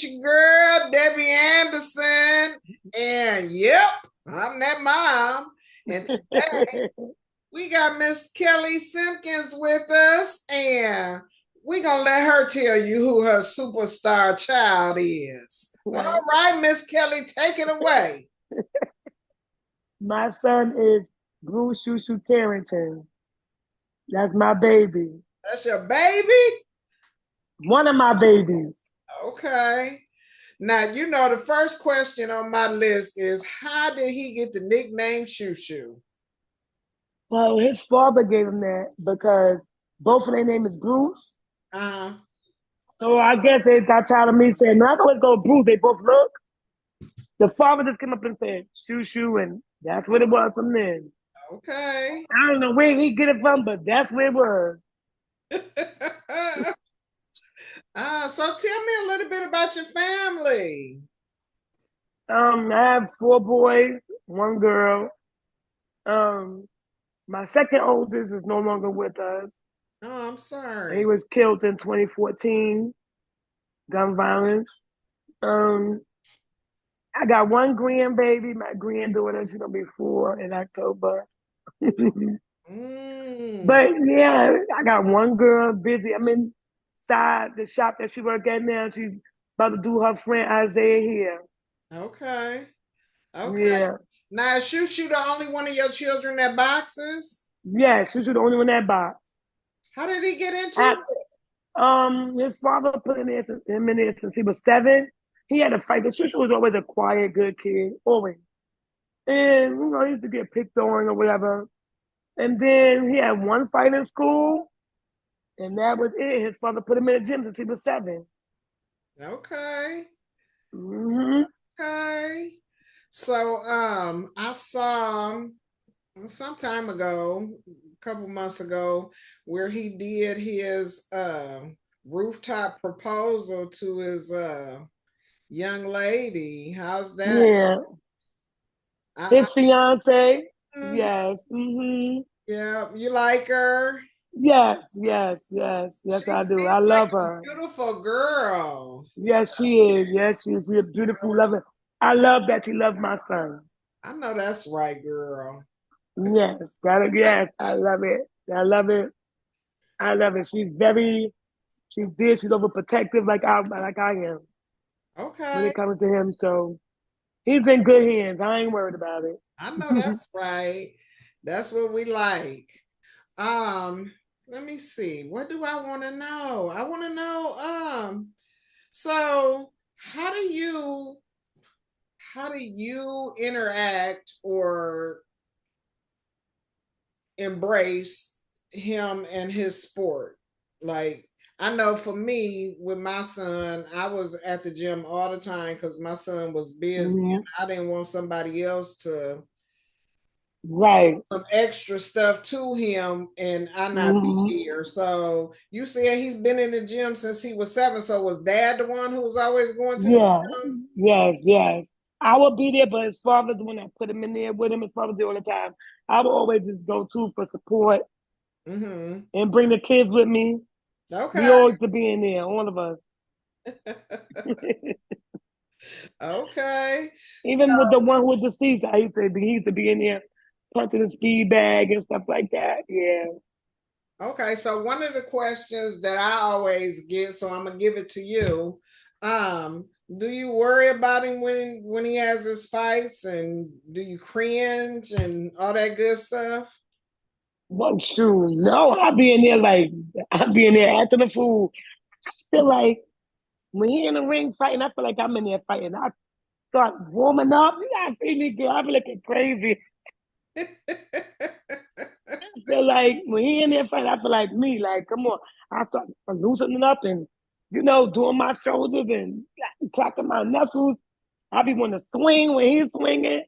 it's your girl, Debbie Anderson. And yep, I'm that mom. And today we got Miss Kelly Simpkins with us. And we're going to let her tell you who her superstar child is. All right, Miss Kelly, take it away. My son is Shu Shu Carrington. That's my baby. That's your baby? One of my babies. Okay. Now, you know, the first question on my list is how did he get the nickname Shu Shu? Well, his father gave him that because both of their name is Bruce. Uh-huh. So I guess they got tired of me saying, no, I always go Bruce. They both look. The father just came up and said, Shu Shu, and that's what it was from then. Okay. I don't know where he get it from, but that's where it was. So tell me a little bit about your family. I have 4 boys, 1 girl. My second oldest is no longer with us. Oh, I'm He sorry. was killed in 2014, gun violence. I got 1 grandbaby, my granddaughter. She's gonna be 4 in October. Mm, But yeah, I got 1 girl busy. I'm inside the shop that she work at now. She's about to do her friend Isaiah here. okay. Okay. Yeah. Now, is Shu Shu the only one of your children that boxes? Yeah, she's the only one that box. How did he get into it? His father put him in there since he was 7. He had a fight. The Shushu was always a quiet, good kid, always. And he used to get picked on or whatever. And then he had 1 fight in school, and that was it. His father put him in the gym since he was 7. Okay. Mm-hmm. Okay. So I saw some time ago, a couple months ago, where he did his rooftop proposal to his young lady. How's that? Yeah. I, His fiance. I Yes. Mm-hmm. yeah, you like her? Yes, yes, yes, She yes, I do. seems I like love a her. beautiful girl. Yes, she is. Yes, she is. She's a beautiful, loving. I love that she loved my son. I know that's right, girl. Yes, got it. Yes, I love it. I love it. I love it. She's overprotective like I am when Okay, it comes to him. So he's in good hands. I ain't worried about it. I know that's right. That's what we like. Um, Let me see. What do I want to know? I want to know, so how do you interact or embrace him and his sport? Like, I know for me with my son, I was at the gym all the time because my son was busy Mhm. and I didn't want somebody else to Right. some extra stuff to him and I not be Hmm. here. So you said he's been in the gym since he was 7. So was dad the one who was always going to the Yeah. gym? Yes. Yes. I would be there, but his father's the one that put him in there with him. His father did all the time. I would always just go to for support Mm-hmm. and bring the kids with me. We Okay. always to be in there, all of us. Okay. So Even with the one who was deceased, he used to be in there punching the ski bag and stuff like that. Yeah. okay, so one of the questions that I always get, so I'm gonna give it to you. Do you worry about him when he has his fights, and do you cringe and all that good stuff? Well, shoot, no, I'll be in there acting a fool. I feel like when he in the ring fighting, I feel like I'm in there fighting. I start warming up. You gotta see me, girl. I be looking crazy. I feel like when he in there fighting, I feel like me. Like, come on. I start loosening up and, doing my shoulders and cracking my knuckles. I be wanting to swing when he's swinging.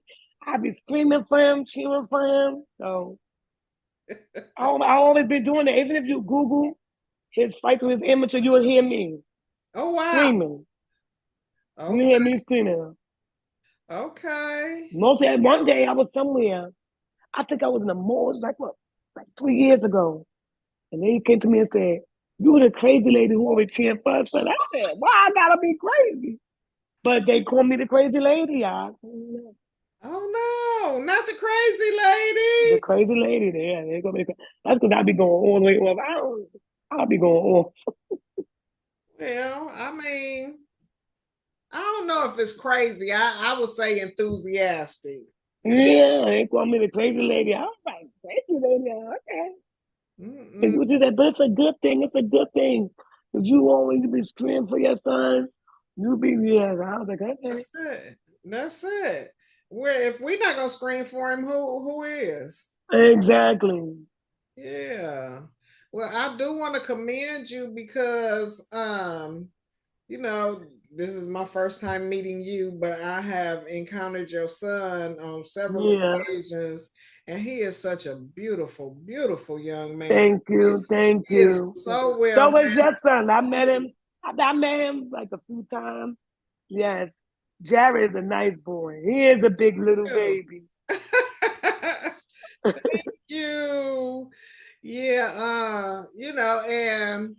I be screaming for him, cheering for him. So I always been doing it. Even if you Google his fights with his amateur, you'll hear me Oh wow. screaming. You Okay. hear me screaming. Okay. Mostly, one day I was somewhere. I think I was in the mall. It was like what, like 3 years ago. And then he came to me and said, You the crazy lady who always cheering for us. And I said, why I gotta be crazy? But they call me the crazy lady, y'all. Oh no, not the crazy The lady. crazy lady there. They gonna be, that's because I be going all the way off. I'll be going off. Well, I mean, I don't know if it's crazy. I would say enthusiastic. Yeah, they call me the crazy lady. I was like, crazy lady, okay. And Mm-mm. you just said, but it's a good thing. It's a good thing. If you always be screaming for your son, you be, yeah. I was like, okay. That's it. That's it. Where if we're not gonna scream for him, who is? Exactly. Yeah. Well, I do want to commend you because you know, this is my first time meeting you, but I have encountered your son on several Yeah. occasions, and he is such a beautiful, beautiful young man. Thank you. Thank He is you. so well So is mannered, your son. I so met him. sweet. I met him like a few times. Yes. Jared is a nice boy. He is a big little baby. Thank you. Yeah, you know, and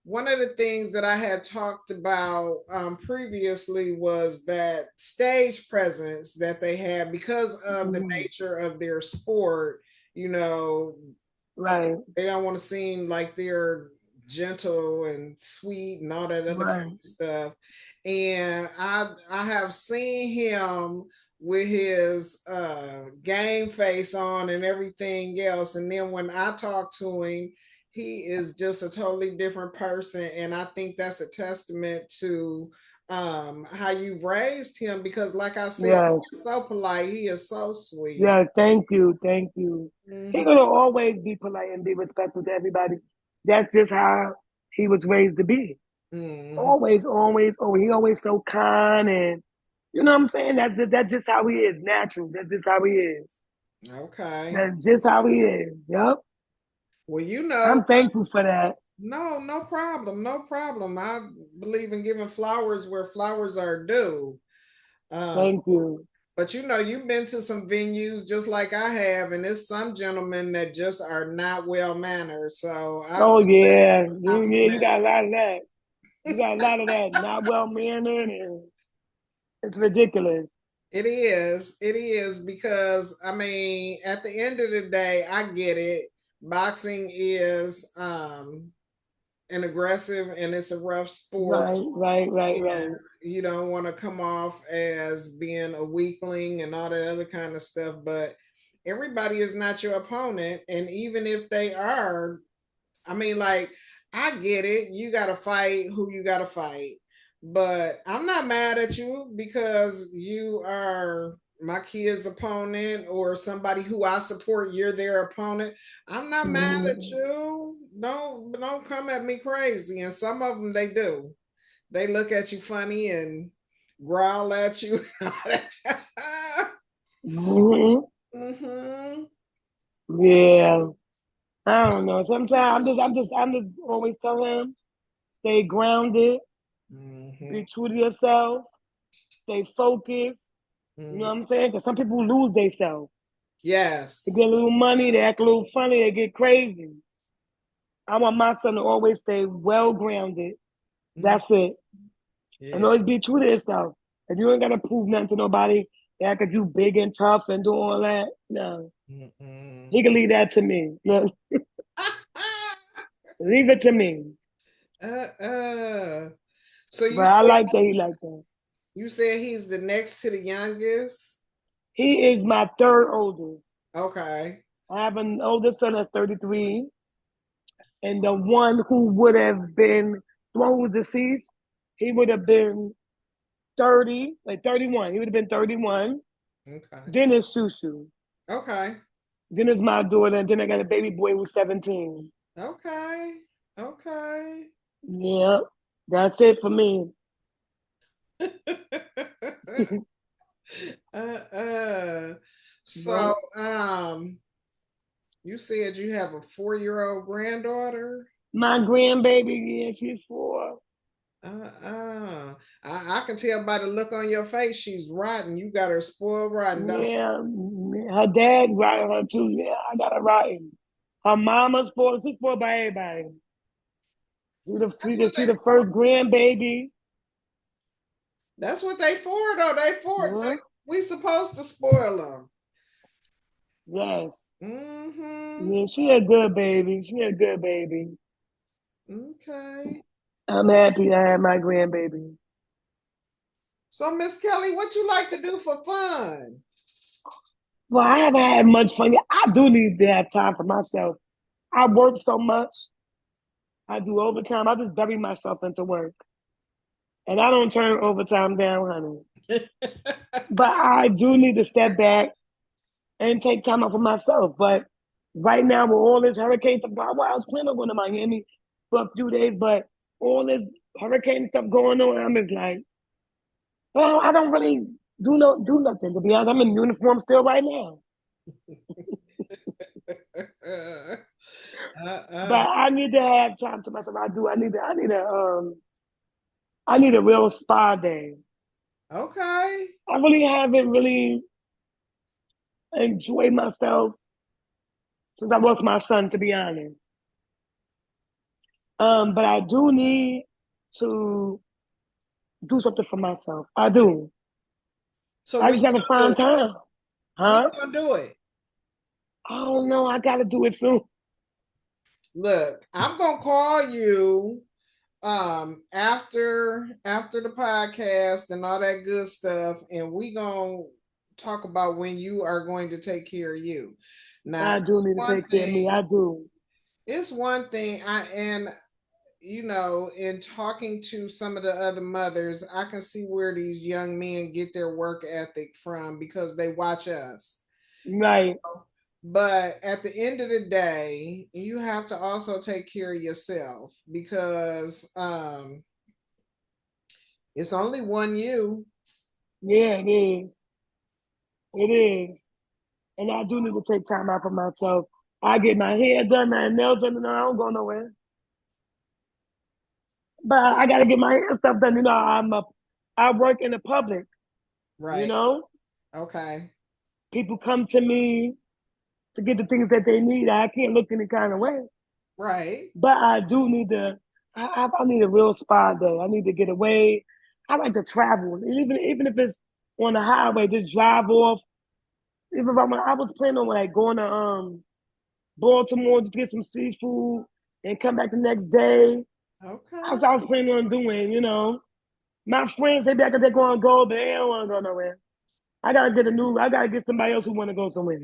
one of the things that I had talked about previously was that stage presence that they have because of the Mhm. nature of their sport. You know, Right. they don't want to seem like they're gentle and sweet and all that other kind Right. of stuff. And I have seen him with his game face on and everything else. And then when I talk to him, he is just a totally different person. And I think that's a testament to how you raised him because, like I said, Yes. he's so polite. He is so sweet. Yeah, thank you, thank you. He's Mm-hmm. gonna always be polite and be respectful to everybody. That's just how he was raised to be. Mm-hmm. Always, always, oh, he always so kind and you know what I'm saying? That's just how he is, natural. That's just how he is. Okay. That's just how he is. Yep. Well, you know, I'm thankful for that. no, no problem, no problem. I believe in giving flowers where flowers are due. Um, Thank you. but you know, you've been to some venues just like I have, and there's some gentlemen that just are not well mannered. So I Oh yeah. Yeah, you compliment. got a lot of that. You got a lot of that. Not well mannered and it's ridiculous. It is because I mean, at the end of the day, I get it. Boxing is an aggressive and it's a rough sport. Right, right, right, And right. you don't want to come off as being a weakling and all that other kind of stuff, but everybody is not your opponent. And even if they are, I mean, like, I get it. You got to fight who you got to fight. But I'm not mad at you because you are my kid's opponent or somebody who I support, you're their opponent. I'm not mad at Mhm. you. Don't come at me crazy. And some of them they do. They look at you funny and growl at you. Mhm. Mm-hmm. Yeah. I don't know. Sometimes I'm just always telling him, stay grounded, Mm-hmm. be true to yourself, stay focused. You know Mm-hmm. what I'm saying? Because some people lose themselves. They Yes. get a little money, they act a little funny, they get crazy. I want my son to always stay well grounded. Mm-hmm. That's it. And Yeah. always be true to yourself. If you ain't gotta prove nothing to nobody, act like you big and tough and do all that. No. Mm-hmm. He can leave that to me. Look, leave it to me. uh. So But I like that he like that. you said he's the next to the youngest. He is my third oldest. Okay. I have an older son that's 33, and the one who would have been the one who was deceased, he would have been 30, like 31. He would have been 31. Okay. Then it's Shu Shu. Okay. Then it's my daughter, and then I got a baby boy who's 17. Okay. Okay. Yeah, that's it for me. uh. Yep. So you said you have a 4-year-old granddaughter. My grandbaby, yeah, she's 4. I can tell by the look on your face she's rotten. You got her spoiled rotten, don't Yeah, her dad riding her too. Yeah, I got her riding. Her mama's spoiled. She's spoiled by everybody. See the first grandbaby. That's what they for, though. Mm-hmm. We supposed to spoil them. Yes. Mm-hmm. Yeah, she a good baby. She a good baby. Okay. I'm happy I had my grandbaby. So, Miss Kelly, what you like to do for fun? Well, I haven't had much fun yet. I do need to have time for myself. I work so much. I do overtime. I just bury myself into work. And I don't turn overtime down, honey. But I do need to step back and take time out for myself. But right now, with all this hurricane stuff, well, I was planning on going to Miami for a few days, but all this hurricane stuff going on, I'm just like, well, I don't really do nothing. To be honest, I'm in uniform still right now. But I need to have time to myself. I do. I need a real spa day. Okay. I really haven't really enjoyed myself since I lost my son, to be honest. But I do need to do something for myself. I do. So I when just you haven't gonna found do it? time. When Huh? you gonna do it? I don't know. I gotta do it soon. Look, I'm gonna call you after the podcast and all that good stuff, and we gonna talk about when you are going to take care of you. Now, I do need to take care of me. I do. it's one thing in talking to some of the other mothers, I can see where these young men get their work ethic from because they watch us. Right. But at the end of the day, you have to also take care of yourself because it's only one you. Yeah, it is. It is. And I do need to take time out for myself. I get my hair done, my nails done, and I don't go nowhere. But I gotta get my hair stuff done. I work in the public, you Right. know? Okay. People come to me to get the things that they need. I can't look any kind of way. Right. But I do need to. I need a real spa day. I need to get away. I like to travel, even if it's on the highway. Just drive off. Even if I was planning on like going to Baltimore just get some seafood and come back the next day. That's Okay. what I was planning on doing. My friends they back they're going to go, but they don't want to go nowhere. I gotta get somebody else who want to go somewhere.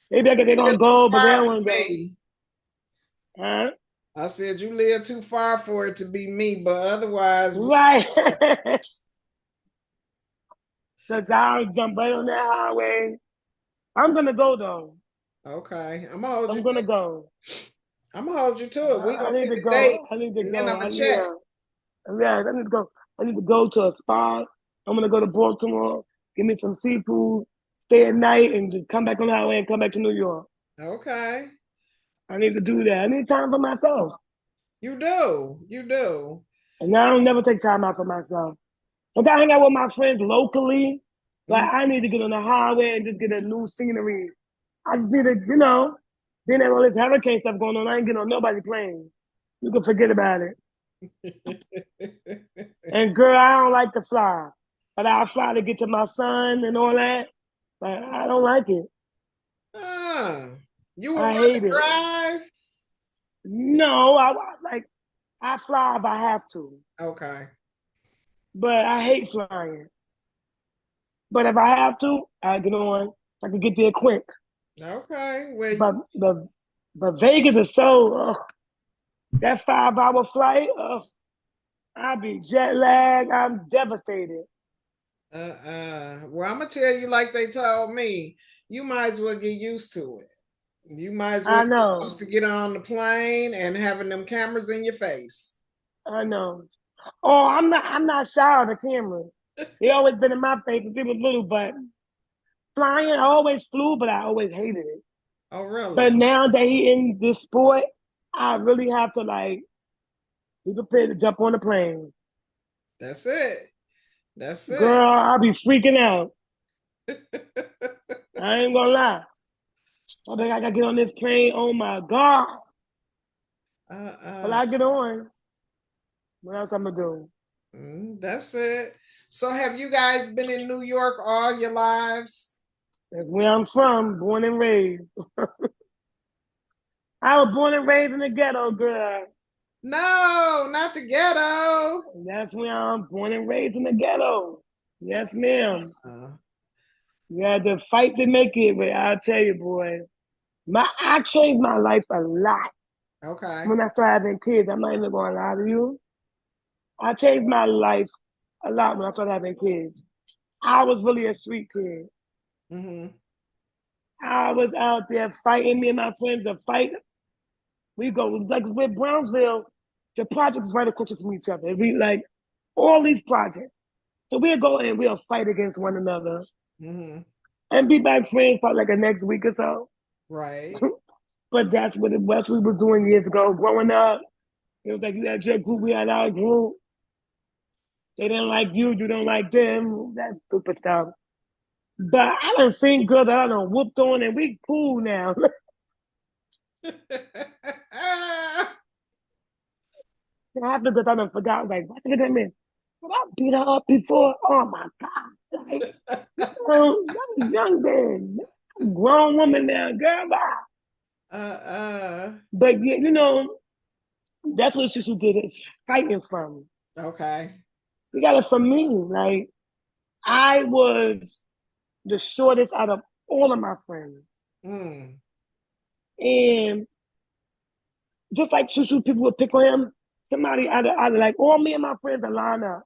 They back they're Live gonna too go, but they far don't for want to go. me. Huh? I said you live too far for it to be me, but otherwise, Right. Cause I jump right on that highway. I'm gonna go though. okay. I'm gonna hold you I'm to gonna it. go. I'm gonna hold you to it. We I gonna need pick to a date, go. I need to and then go. I'm gonna check. Yeah, I need to go. I need to go to a spa. I'm gonna go to Baltimore, give me some seafood, stay at night, and just come back on the highway and come back to New York. Okay. I need to do that. I need time for myself. You do. You do. And I don't never take time out for myself. Like I hang out with my friends locally. Like Mm. I need to get on the highway and just get a new scenery. I just need to, being there all this hurricane stuff going on, I ain't getting on nobody plane. You can forget about it. And girl, I don't like to fly. But I fly to get to my son and all that. But I don't like it. Ah, you would I rather hate it. drive? No, I fly if I have to. Okay. But I hate flying. But if I have to, I get on. I can get there quick. Okay. Well, But Vegas is so that 5 hour flight. I'll be jet lagged. I'm devastated. well, I'm gonna tell you like they told me. You might as well get used to it. You might as well I get used know. to get on the plane and having them cameras in your face. I know. Oh, I'm not shy of the cameras. They always been in my face since it was little, but flying, I always flew, but I always hated it. Oh, really? But now that he in this sport, I really have to like be prepared to jump on the plane. That's it. That's it. Girl, I'll be freaking out. I ain't gonna lie. I think I gotta get on this plane. Oh my God. But Uh-uh. I get on. What else I'm gonna do? That's it. So have you guys been in New York all your lives? That's where I'm from, born and raised. I was born and raised in the ghetto, girl. No, not the ghetto. That's where I'm born and raised in the ghetto. Yes, ma'am. Uh, You had to fight to make it, but I'll tell you, boy, I changed my life a lot okay. when I started having kids. I'm not even gonna lie to you. I changed my life a lot when I started having kids. I was really a street kid. Mm-hmm. I was out there fighting. Me and my friends are fighting. We go like with Brownsville, the projects right across from each other. We like all these projects. So we'll go and we'll fight against one another Mm-hmm. and be back friends for like the next week or so. Right. But that's what it was we were doing years ago. Growing up, it was like you had your group, we had our group. They didn't like you don't like them. That stupid stuff. But I done seen girls that I done whooped on and we cool now. Half the girls I done forgot, like, what's it mean? But I beat her up before. Oh my God. Like, I was young then. I'm a grown woman now, girl. Bye. But yeah, that's what Shu Shu get is fighting from. Okay. You got it from me. Like, I was the shortest out of all of my friends. Mm. And just like Shu Shu, people would pick on him. Somebody out of like all me and my friends would line up.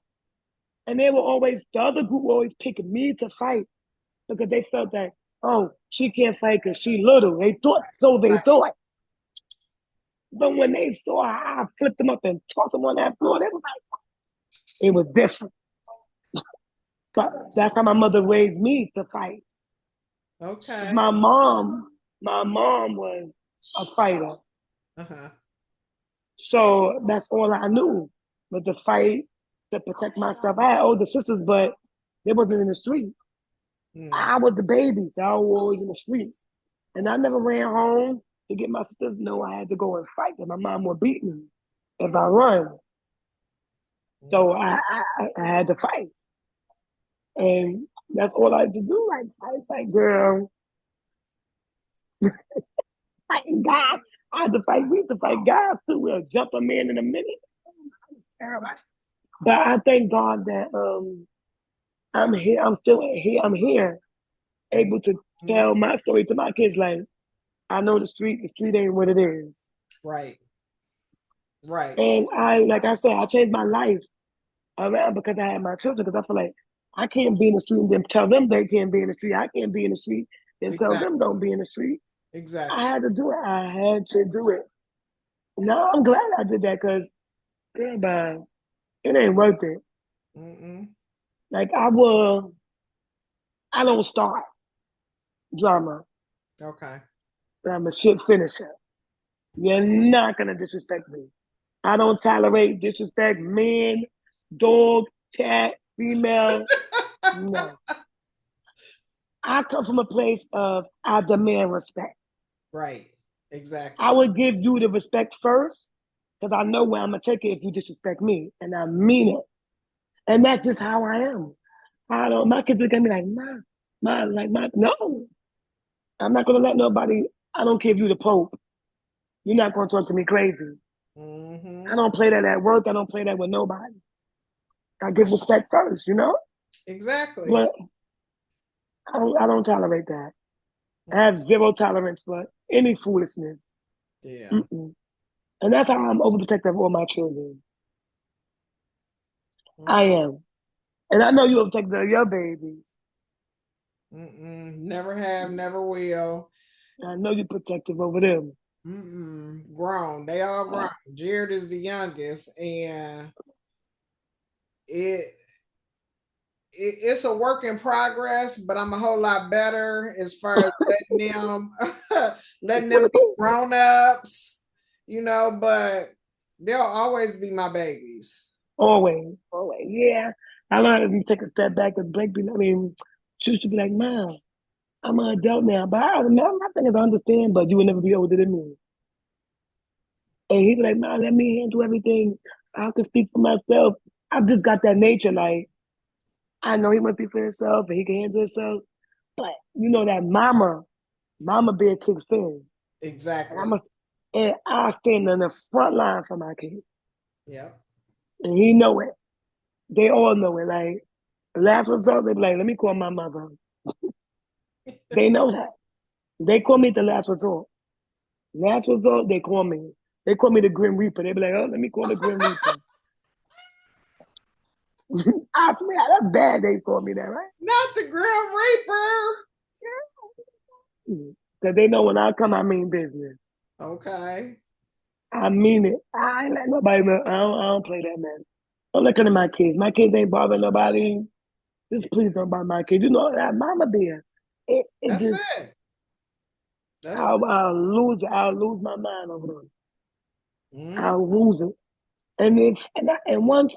And they were always, the other group would always pick me to fight because they felt that, oh, she can't fight because she little. They thought, so they Right. thought. But when they saw I flipped them up and tossed them on that floor, they was like, it was different. But that's how my mother raised me to fight. Okay. My mom was a fighter. Uh-huh. So that's all I knew was to fight, to protect myself. I had older sisters, but they wasn't in the street. Mm. I was the baby, so I was always in the streets. And I never ran home to get my sisters. No, I had to go and fight because my mom would beat me if I run. Mm. So I had to fight. And that's all I had to do. Like, fight, girl. Fighting God. I had to fight. We had to fight God too. We'll jump a man in a minute. It's terrible. But I thank God that I'm here. I'm still here. I'm here, able to Mm. tell my story to my kids. Like, I know the street. The street ain't what it is. Right. Right. And like I said, I changed my life around because I had my children. Because I feel like I can't be in the street and then tell them they can't be in the street. I can't be in the street and tell them Exactly. don't be in the street. I Exactly. had to do it. I had to do it. No, I'm glad I did that because, girl, it ain't worth it. Mm-mm. Like I don't start drama, Okay. but I'm a shit finisher. You're not gonna disrespect me. I don't tolerate disrespect, man, dog, cat, female. No. I come from a place of I demand respect. Right. I Exactly. would give you the respect first because I know where I'm gonna take it if you disrespect me, and I mean it. And that's just how I am. I don't. My kids look at me like, no. I'm not gonna let nobody. I don't care if you the Pope. You're not gonna talk to me crazy. I Mm-hmm. don't play that at work. I don't play that with nobody. I give respect first. Exactly. But I don't tolerate that. I have zero tolerance for any foolishness. Yeah. Mm-mm. And that's how I'm overprotective of all my children. I am. And I know you're protective of your babies. Mm-mm. Never have, never will. I know you're protective over them. Mm-mm. Grown. They all grown. Uh, Jared is the youngest, and it, it's a work in progress, but I'm a whole lot better as far as letting them letting them be grown ups, but they'll always be my babies. always. Yeah. I learned to take a step back and Blake be, I mean, she should be like, Mom, I'm an adult now. But my thing is I understand, but you will never be older than me. And he'd be like, Mom, let me handle everything. I can speak for myself. I've just got that nature. Like, I know he must be for himself and he can handle himself. But you know that mama bear kicks in. And Exactly. and I stand on the front line for my kids. Yeah. And he know it. They all know it. Like, last resort, they be like, let me call my mother. They know that. They call me the last resort. Last resort, they call me. They call me the Grim Reaper. They be like, oh, let me call the Grim Reaper. I swear, that's bad they call me that, right? Not the Grim Reaper. Because they know when I come, I mean business. Okay. I mean it. I ain't let nobody know. I don't play that, man. Don't look at my kids. My kids ain't bothering nobody. Just please don't bother my kids. You know that mama bear. It That's just it. That's it. I'll lose my mind over them. Mm-hmm. I'll lose it. And once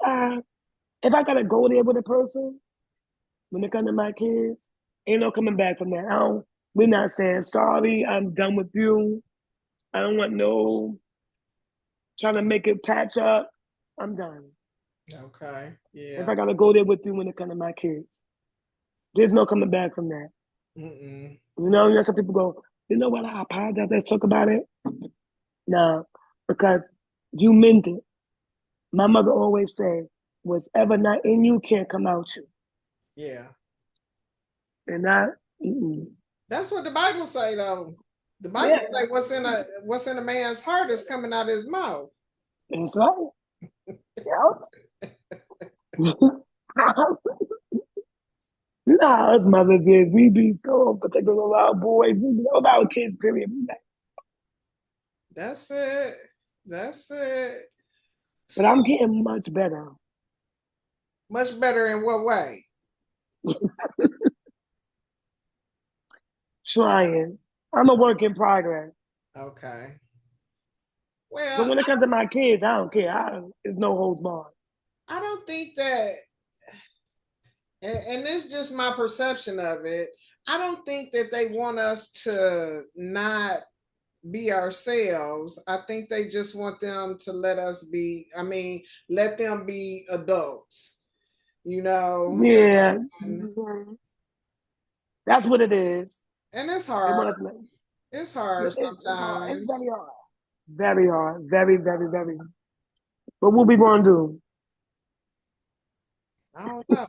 if I gotta go there with a person when it comes to my kids, ain't no coming back from that. We're not saying sorry. I'm done with you. I don't want no trying to make it patch up. I'm done. Okay. If Yeah. I gotta go there with you when it comes to my kids, there's no coming back from that. Mm-mm. You know, some people go, you know what? I apologize. Let's talk about it. No, because you meant it. My mother always said, "What's ever not in you can't come out you." Yeah. And I, mm-mm. That's what the Bible say though. The Bible Yeah, say what's in a man's heart is coming out his mouth. it's right. Yeah. You know how us mothers is. We be so particular about our boys. We be about kids, period. That's it. That's it. But So I'm getting much better. much better in what way? Trying. I'm a work in progress. Okay. But Well, when it comes to my kids, I don't care. There's no holds barred. I don't think that, and this is just my perception of it. I don't think that they want us to not be ourselves. I think they just want them to let us be, I mean, let them be adults, you know? Yeah, And, that's what it is. and it's They hard. want us to. It's hard It's hard. It's sometimes. very hard. Very hard. Very, very, very. But what we gonna do? I don't know.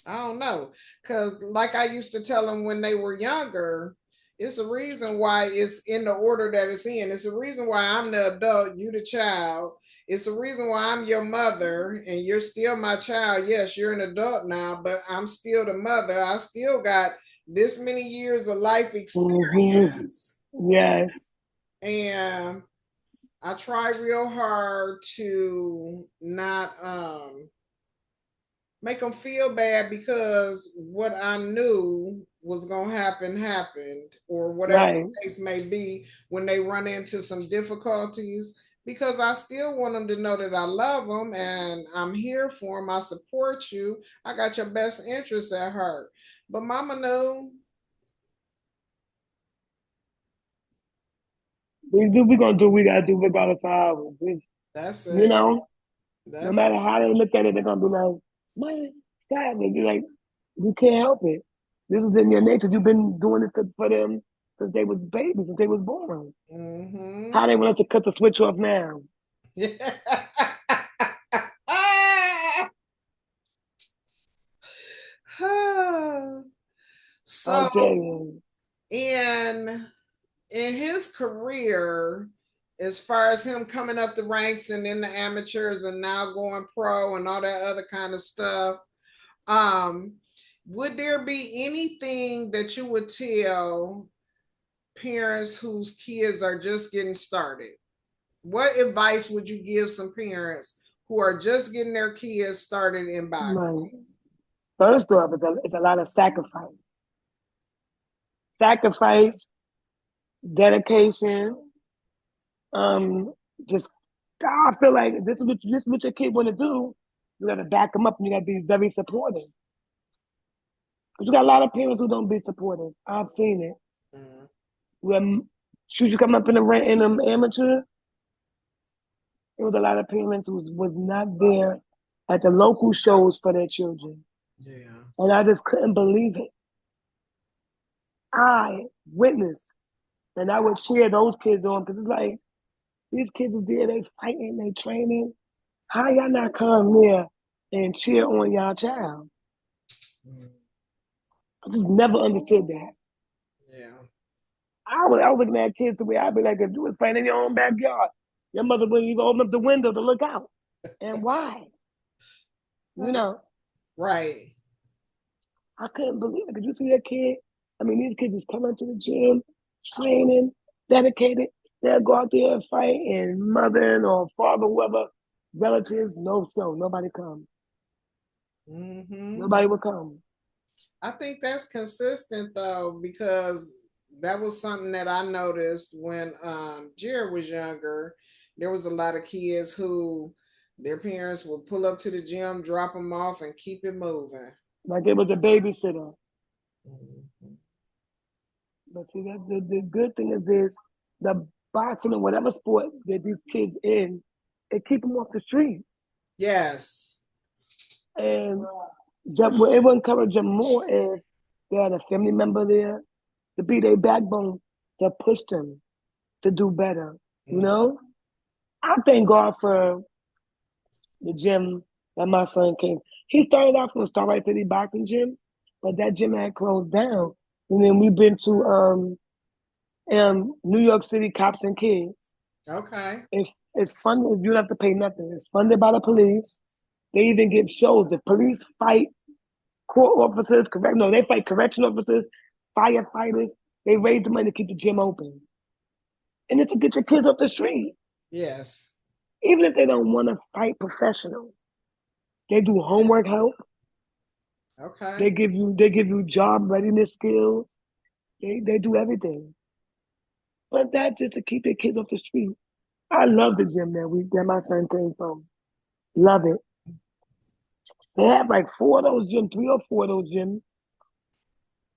I don't know. Because, like I used to tell them when they were younger, it's a reason why it's in the order that it's in. It's a reason why I'm the adult, you the child. It's a reason why I'm your mother and you're still my child. Yes, you're an adult now, but I'm still the mother. I still got this many years of life Mm-hmm. experience. Yes. And I try real hard to not make them feel bad because what I knew was going to happen happened, or whatever Right. the case may be when they run into some difficulties. Because I still want them to know that I love them and I'm here for them. I support you. I got your best interests at heart. But Mama knew. We gonna do what we gotta do regardless of how That's you it. know, no That's matter how they look at it, they're gonna be like, man, stop it. You're like, you can't help it. This is in your nature. You've been doing it for them since they was babies, since they was born. mm-hmm. How they want us to cut the switch off now? So I'll tell you. in his career, as far as him coming up the ranks and in the amateurs and now going pro and all that other kind of stuff, um, would there be anything that you would tell parents whose kids are just getting started? What advice would you give some parents who are just getting their kids started in boxing? Right. First off, it's a lot of sacrifice. Sacrifice, dedication, um, just I feel like this is what your kid want to do. You got to back them up, and you got to be very supportive. Because you got a lot of parents who don't be supportive. I've seen it. Mm-hmm. When should you come up in the amateurs, it was a lot of parents who was not there at the local shows for their children. Yeah. And I just couldn't believe it. I witnessed, and I would cheer those kids on because it's like, these kids are there, they fighting, they training. How y'all not come there and cheer on y'all child? Mm. I just never understood that. Yeah. I was looking at kids the way I'd be like, if you was fighting in your own backyard, your mother wouldn't even open up the window to look out. And why? You know, Right. I couldn't believe it. Did you see that kid? I mean, these kids just come into the gym, training, dedicated. They'll go out there and fight, and mother or father, whoever, relatives, no show. Nobody come. Mm-hmm. Nobody will come. I think that's consistent though, because that was something that I noticed when Jared was younger. There was a lot of kids who their parents would pull up to the gym, drop them off, and keep it moving. Like it was a babysitter. Mm-hmm. But see, the good thing is this, the boxing or whatever sport that these kids in, it keep them off the street. Yes. And what it will encourage them more if they had a family member there to be their backbone to push them to do better. You Mm. know? I thank God for the gym that my son came. He started off from a Starlight City boxing gym, but that gym had closed down. And then we've been to New York City Cops and Kids. Okay. It's funded. You don't have to pay nothing. It's funded by the police. They even give shows. The police fight court officers. Correct? No, they fight correction officers, firefighters. They raise the money to keep the gym open, and it's to get your kids off the street. Yes. Even if they don't want to fight professional, they do homework Yes. help. Okay. They give you job readiness skills. They do everything. But that's just to keep their kids off the street. I love the gym that my son came from. Love it. They have like four of those gyms, three or four of those gyms.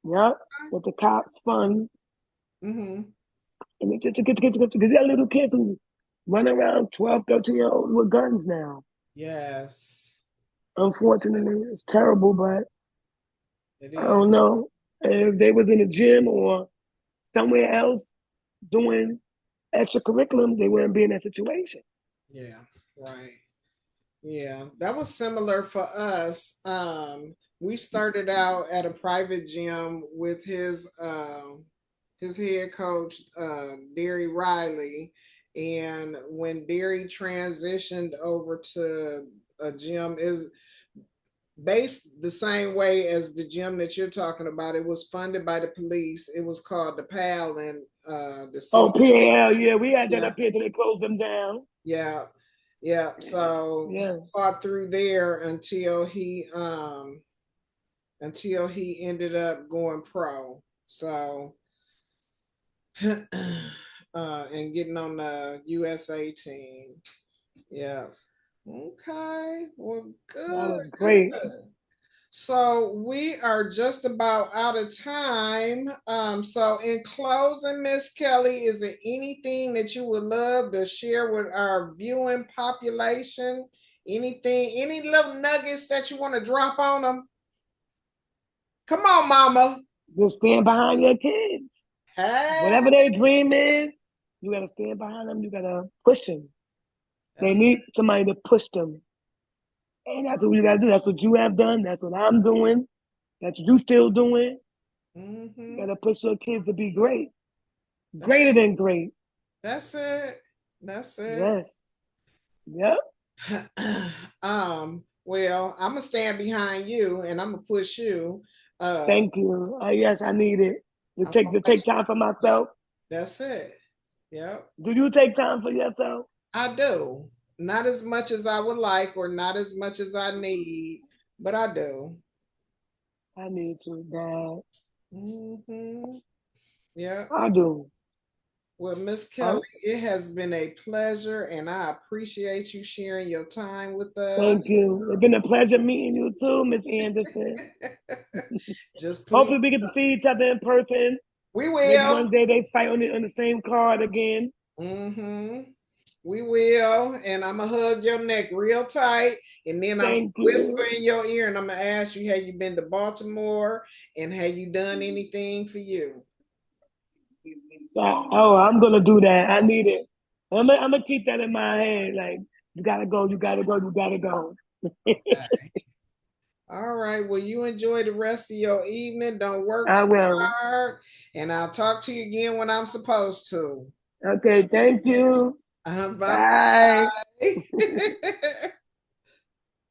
Yep. With the cops fund. Mm-hmm. And it's just to get that little kids who run around 12, 13-year olds with guns now. Yes. Unfortunately, Yes. it's terrible, but It I is. don't know if they was in the gym or somewhere else doing extra curriculum, they wouldn't be in that situation. Yeah. Right. Yeah, that was similar for us. We started out at a private gym with his head coach, Derry Riley, and when Derry transitioned over to a gym is based the same way as the gym that you're talking about. It was funded by the police. It was called the PAL in the Oh, city. PAL, yeah, we had that Yeah, up here till they closed them down. yeah, yeah. So he Yeah, fought through there until he ended up going pro. So and getting on the USA team. Yeah. Okay. Well, that good, was good. great. So we are just about out of time. So in closing, Miss Kelly, is there anything that you would love to share with our viewing population? Anything, any little nuggets that you want to drop on them? Come on, mama. Just stand behind your kids. Hey, Whatever their dream is, you gotta stand behind them. You gotta push them. They that's need somebody to push them. And that's what you gotta do. That's what you have done. That's what I'm doing. That's what you still doing. You mm-hmm. gotta push your kids to be great. That's Greater than great. that's it. That's it. Yes. Yep. Well, I'm gonna stand behind you and I'm gonna push you. Uh, Thank you. Yes, I need it. To I'm take gonna to let take time for you, myself. that's it. Yep, Do you take time for yourself? I do. Not as much as I would like, or not as much as I need, but I do. I need to, Dad. Mm-hmm. Yep. I do. Well, Miss Uh, Kelly, it has been a pleasure, and I appreciate you sharing your time with Thank us. you. It's been a pleasure meeting you too, Miss Anderson. Just please, Hopefully we get to see each other in person. we Maybe will. one day they fight on the same card again. Mm-hmm. We will, and I'm gonna hug your neck real tight, and then I'm Thank whisper you. in your ear, and I'm gonna ask you, have you been to Baltimore, and have you done anything for you? Oh, I'm gonna do that. I need it. I'm gonna keep that in my head. Like, you gotta go, you gotta go, you gotta go. Okay. All right. Well, you enjoy the rest of your evening. Don't work I too will. hard, and I'll talk to you again when I'm supposed to. Okay, thank you. Bye Bye. bye.